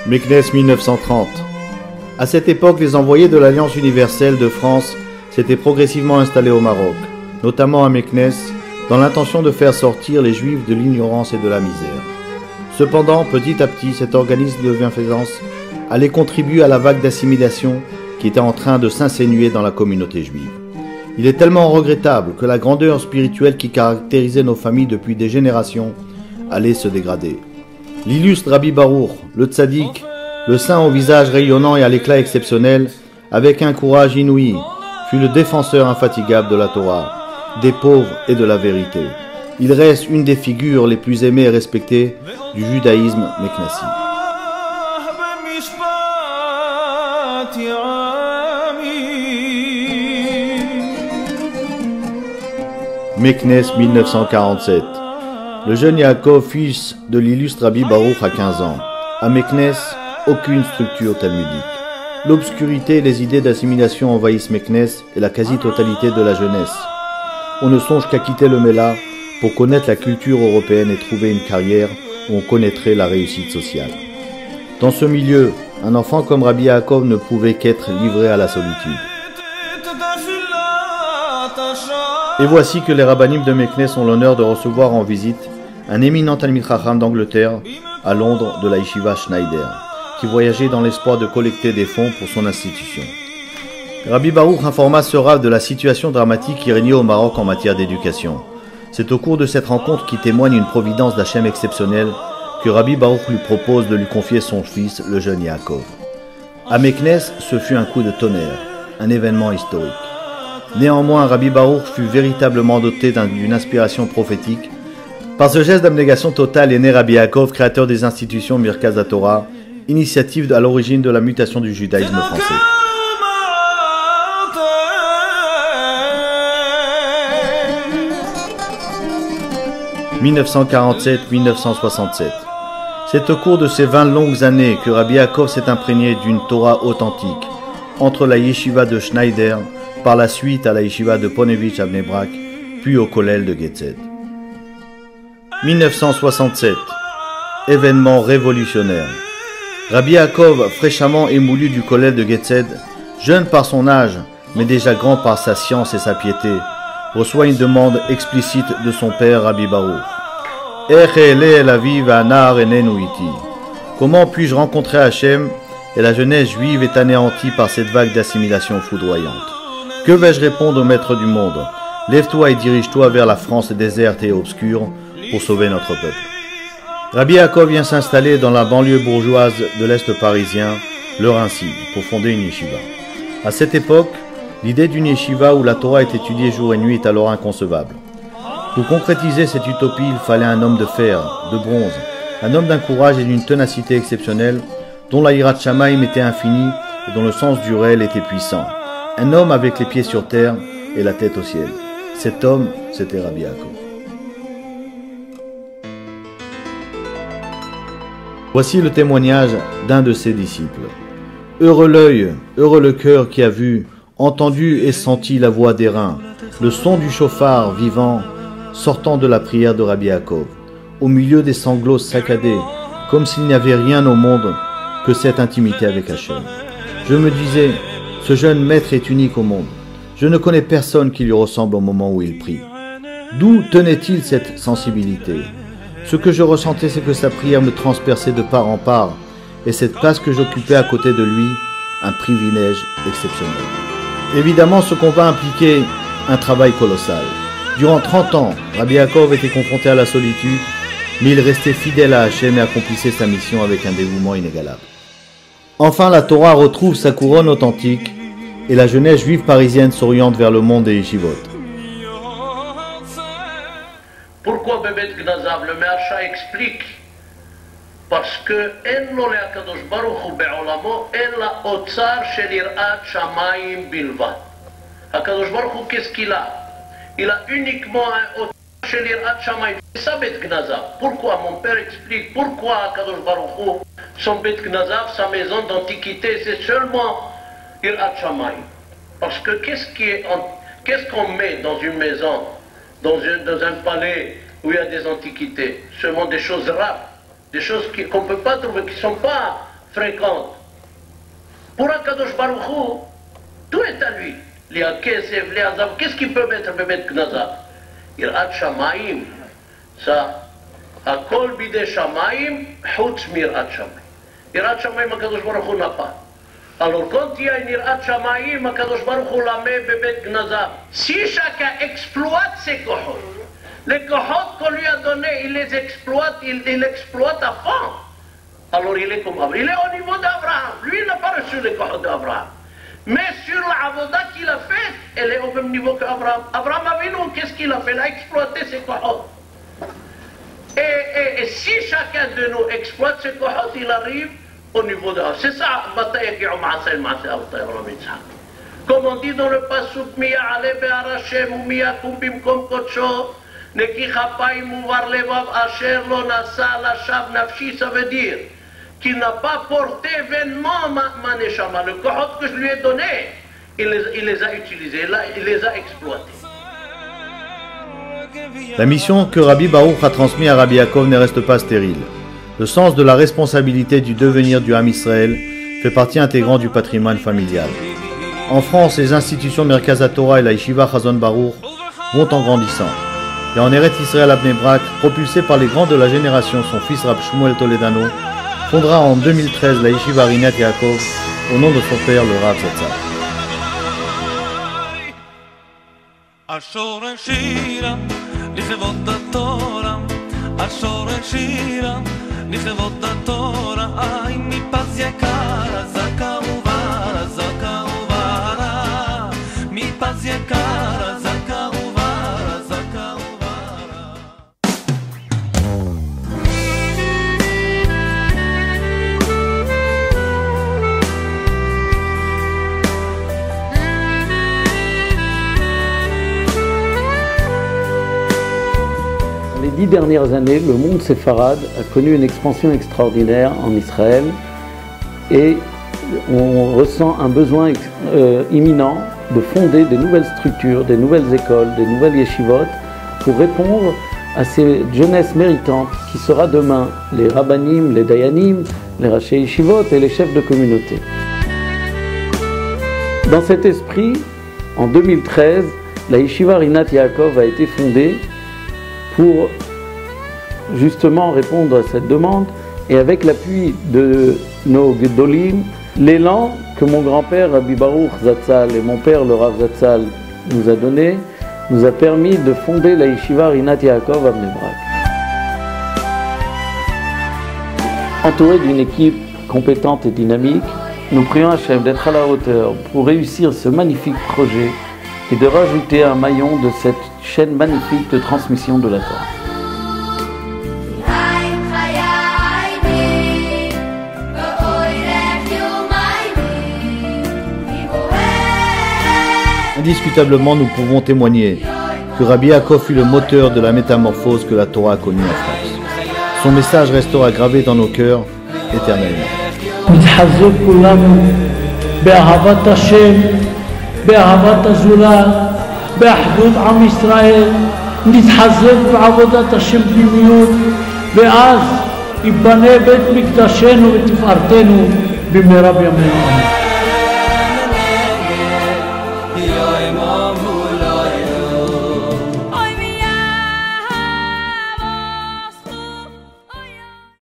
Meknès 1930. À cette époque, les envoyés de l'Alliance universelle de France s'étaient progressivement installés au Maroc, notamment à Meknès, dans l'intention de faire sortir les Juifs de l'ignorance et de la misère. Cependant, petit à petit, cet organisme de bienfaisance allait contribuer à la vague d'assimilation qui était en train de s'insinuer dans la communauté juive. Il est tellement regrettable que la grandeur spirituelle qui caractérisait nos familles depuis des générations allait se dégrader. L'illustre Rabbi Baruch, le tzaddik, le saint au visage rayonnant et à l'éclat exceptionnel, avec un courage inouï, fut le défenseur infatigable de la Torah, des pauvres et de la vérité. Il reste une des figures les plus aimées et respectées du judaïsme meknessi. Meknès 1947. Le jeune Yaakov, fils de l'illustre Rabbi Baruch, a 15 ans. À Meknès, aucune structure talmudique. L'obscurité et les idées d'assimilation envahissent Meknès et la quasi-totalité de la jeunesse. On ne songe qu'à quitter le Mela pour connaître la culture européenne et trouver une carrière où on connaîtrait la réussite sociale. Dans ce milieu, un enfant comme Rabbi Yaakov ne pouvait qu'être livré à la solitude. Et voici que les rabbinim de Meknès ont l'honneur de recevoir en visite un éminent Talmid Chacham d'Angleterre, à Londres, de la Yeshiva Schneider, qui voyageait dans l'espoir de collecter des fonds pour son institution. Rabbi Baruch informa ce Rav de la situation dramatique qui régnait au Maroc en matière d'éducation. C'est au cours de cette rencontre qui témoigne une providence d'Hachem exceptionnelle que Rabbi Baruch lui propose de lui confier son fils, le jeune Yaakov. À Meknès, ce fut un coup de tonnerre, un événement historique. Néanmoins, Rabbi Baruch fut véritablement doté d'une inspiration prophétique. Par ce geste d'abnégation totale est né Rabbi Yaakov, créateur des institutions Mirkaz HaTorah, initiative à l'origine de la mutation du judaïsme français. « 1947-1967. C'est au cours de ces 20 longues années que Rabbi Yaakov s'est imprégné d'une Torah authentique, entre la yeshiva de Schneider, par la suite à la yeshiva de Ponevitch à Bnei Brak, puis au kollel de Getzed. 1967. Événement révolutionnaire. Rabbi Yaakov, fraîchement émoulu du kollel de Getzed, jeune par son âge, mais déjà grand par sa science et sa piété, reçoit une demande explicite de son père Rabbi Baruch. Comment puis-je rencontrer Hachem? Et la jeunesse juive est anéantie par cette vague d'assimilation foudroyante. Que vais-je répondre au maître du monde? Lève-toi et dirige-toi vers la France déserte et obscure pour sauver notre peuple. Rabbi Yaakov vient s'installer dans la banlieue bourgeoise de l'Est parisien, le Rincy, pour fonder une yeshiva. À cette époque, l'idée d'une yeshiva où la Torah est étudiée jour et nuit est alors inconcevable. Pour concrétiser cette utopie, il fallait un homme de fer, de bronze, un homme d'un courage et d'une ténacité exceptionnelle, dont la hirat shamaim était infinie et dont le sens du réel était puissant. Un homme avec les pieds sur terre et la tête au ciel. Cet homme, c'était Rabbi Yaakov. Voici le témoignage d'un de ses disciples. Heureux l'œil, heureux le cœur qui a vu, entendu et senti la voix d'airain, le son du chauffard vivant sortant de la prière de Rabbi Yaakov, au milieu des sanglots saccadés, comme s'il n'y avait rien au monde que cette intimité avec Hachem. Je me disais, ce jeune maître est unique au monde. Je ne connais personne qui lui ressemble au moment où il prie. D'où tenait-il cette sensibilité? Ce que je ressentais, c'est que sa prière me transperçait de part en part, et cette place que j'occupais à côté de lui, un privilège exceptionnel. Évidemment, ce combat impliquait un travail colossal. Durant 30 ans, Rabbi Yaakov était confronté à la solitude, mais il restait fidèle à Hachem et accomplissait sa mission avec un dévouement inégalable. Enfin, la Torah retrouve sa couronne authentique et la jeunesse juive parisienne s'oriente vers le monde des yeshivot. Pourquoi Bebet Gnazav? Le Mehacha explique. Parce que Enno le Akadosh Baruch Hu be'olamo ela otzar shel yirat shamayim bilvat. Akadosh Baruch Hu, qu'est-ce qu'il a? Il a uniquement un otzar shel yirat shamayim. C'est ça Bet Gnazav. Pourquoi? Mon père explique pourquoi Akadosh Baruch Hu, son Bet Gnazav, sa maison d'antiquité, c'est seulement yirat shamayim. Parce que qu'est-ce qu'on met dans une maison, dans un palais où il y a des antiquités? Seulement des choses rares. Des choses qu'on ne peut pas trouver, qui ne sont pas fréquente. Pour Akadosh Baruch Hu, tout est à lui. Les Kesef, les Azav, qu'est-ce qu'il peut mettre Bebet Knazav? Irat Shamaim, ça, Hakol Bide Shamaim, Chutz Mirat Shamaim. Irat Shamaim, Akadosh Baruch Hu n'a pas. Alors quand il y a une Irat Shamaim, Akadosh Baruch Hu la met Bebet Knazav. Si chacun exploite ses kohot, les kohot qu'on lui a donnés, il les exploite, il exploite à fond. Alors il est comme Abraham. Il est au niveau d'Abraham. Lui, il n'a pas reçu les kohot d'Abraham. Mais sur la avoda qu'il a faite, elle est au même niveau qu'Abraham. Abraham Avinu, qu'est-ce qu'il a fait? Il a exploité ses kohot. Et si chacun de nous exploite ses kohot, il arrive au niveau de... C'est ça, comme on dit dans le pasuk, Miya ale be'ar Hashem ou miya kum bimkom kodsho, neki chapayim uvar levav asher lo nasa lashav nafshi, ça veut dire qu'il n'a pas porté vainement ma neshama. Le kohot que je lui ai donné, il les a utilisés, il les a exploités. La mission que Rabbi Baruch a transmise à Rabbi Yaakov ne reste pas stérile. Le sens de la responsabilité du devenir du Ham Israël fait partie intégrante du patrimoine familial. En France, les institutions Merkaz HaTorah et la Yeshiva Chazon Baruch vont en grandissant. Et en Eretz Israël à Bnei Brak, propulsé par les grands de la génération, son fils Rab Shmuel Toledano, fondera en 2013 la Yeshiva Rinat Yaakov au nom de son père, le Rav Les 10 dernières années, le monde séfarade a connu une expansion extraordinaire en Israël et on ressent un besoin imminent de fonder des nouvelles structures, des nouvelles écoles, des nouvelles yeshivot pour répondre à ces jeunesses méritantes qui sera demain les rabbanim, les dayanim, les rachei yeshivot et les chefs de communauté. Dans cet esprit, en 2013, la Yeshiva Rinat Yaakov a été fondée pour justement répondre à cette demande et avec l'appui de nos Gedolim, l'élan que mon grand-père Rabbi Baruch Zatzal et mon père le Rav Zatzal nous a donné, nous a permis de fonder la Yeshiva Rinat Yaakov à Bnei Brak. Entouré d'une équipe compétente et dynamique, nous prions Hachem d'être à la hauteur pour réussir ce magnifique projet et de rajouter un maillon de cette chaîne magnifique de transmission de la Torah. Indiscutablement, nous pouvons témoigner que Rabbi Yaakov fut le moteur de la métamorphose que la Torah a connue en France. Son message restera gravé dans nos cœurs éternellement. באהבת הזולת, באחדות עם ישראל, נתחזק בעבודת השם פנימיות, ואז ייבנה בית מקדשנו ותפארתנו במהרה בימינו.